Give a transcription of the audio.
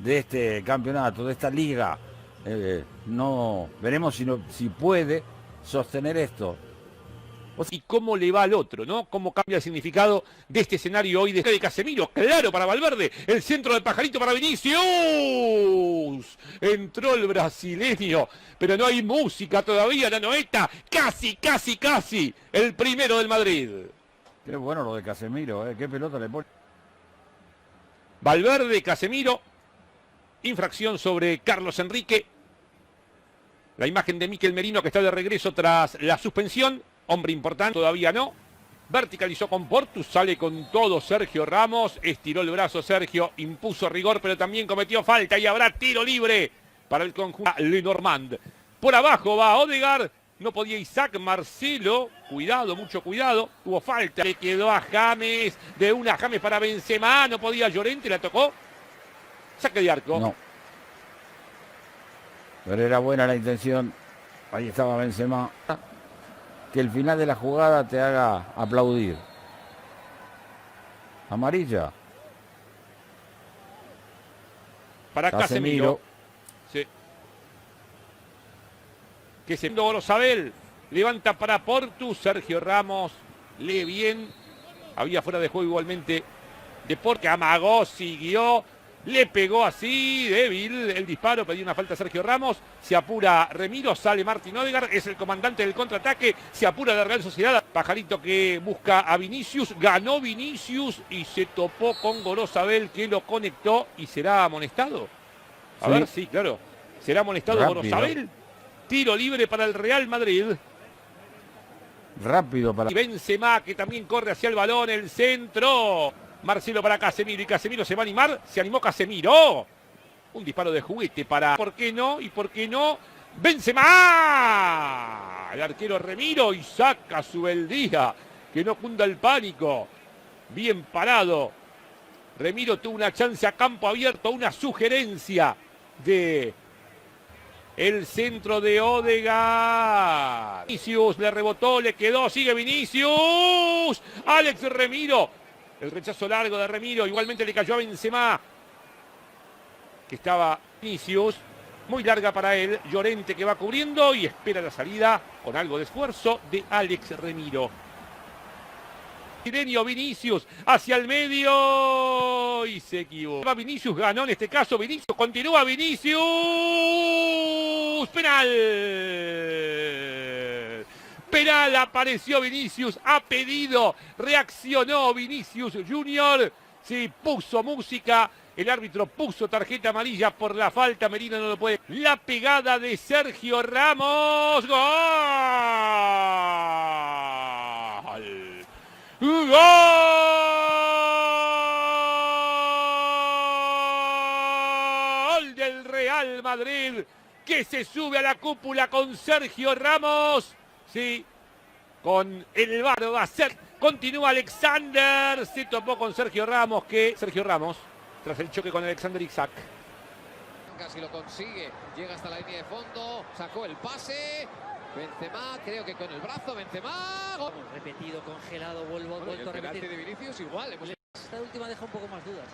de este campeonato, de esta liga. No veremos si puede sostener esto. Y cómo le va al otro, ¿no? Cómo cambia el significado de este escenario hoy de Casemiro. Claro para Valverde. El centro del pajarito para Vinicius. Entró el brasileño. Pero no hay música todavía, la noeta. Casi. El primero del Madrid. Qué bueno lo de Casemiro, qué pelota le pone. Valverde, Casemiro. Infracción sobre Carlos Enrique. La imagen de Mikel Merino que está de regreso tras la suspensión. Hombre importante, todavía no. Verticalizó con Portu, sale con todo Sergio Ramos. Estiró el brazo Sergio, impuso rigor, pero también cometió falta. Y habrá tiro libre para el conjunto Lenormand. Por abajo va Odegaard. No podía Isaac, Marcelo. Cuidado, mucho cuidado. Tuvo falta. Le quedó a James. De una James para Benzema. No podía Llorente, la tocó. Saque de arco. No. Pero era buena la intención. Ahí estaba Benzema. Que el final de la jugada te haga aplaudir. Amarilla. Para Casemiro. Sí. Que se Gorosabel. Levanta para Portu. Sergio Ramos. Lee bien. Había fuera de juego igualmente. Deporte amagó, siguió. Le pegó así, débil el disparo, pedía una falta a Sergio Ramos, se apura Remiro, sale Martín Odegaard, es el comandante del contraataque, se apura la Real Sociedad, Pajarito que busca a Vinicius, ganó Vinicius y se topó con Gorosabel que lo conectó y será amonestado. A ver, sí, claro, será amonestado Gorosabel, tiro libre para el Real Madrid. Rápido para... Y Benzema que también corre hacia el balón, el centro... Marcelo para Casemiro y Casemiro se va a animar. Se animó Casemiro. Un disparo de juguete para... ¿Por qué no? ¿Y por qué no? ¡Benzema! El arquero Remiro y saca su beldía. Que no cunda el pánico. Bien parado. Remiro tuvo una chance a campo abierto. Una sugerencia de... El centro de Odegaard. Vinicius le rebotó, le quedó. Sigue Vinicius. Alex Remiro. El rechazo largo de Remiro, igualmente le cayó a Benzema, que estaba Vinicius, muy larga para él, Llorente que va cubriendo y espera la salida con algo de esfuerzo de Alex Remiro. Vinicius hacia el medio y se equivocó. Vinicius ganó en este caso, Vinicius continúa, Vinicius, penal. Penal, apareció Vinicius, ha pedido, reaccionó Vinicius Junior, sí, puso música, el árbitro puso tarjeta amarilla por la falta, Merino no lo puede. La pegada de Sergio Ramos, ¡gol! ¡Gol del Real Madrid, que se sube a la cúpula con Sergio Ramos! Sí, con el VAR va a ser. Continúa Alexander. Se topó con Sergio Ramos. Sergio Ramos, tras el choque con Alexander Isaac. Casi lo consigue. Llega hasta la línea de fondo. Sacó el pase. Benzema, creo que con el brazo. Benzema. Gol. Repetido, congelado, vuelto a repetir. De Vinicius igual. Esta última deja un poco más dudas,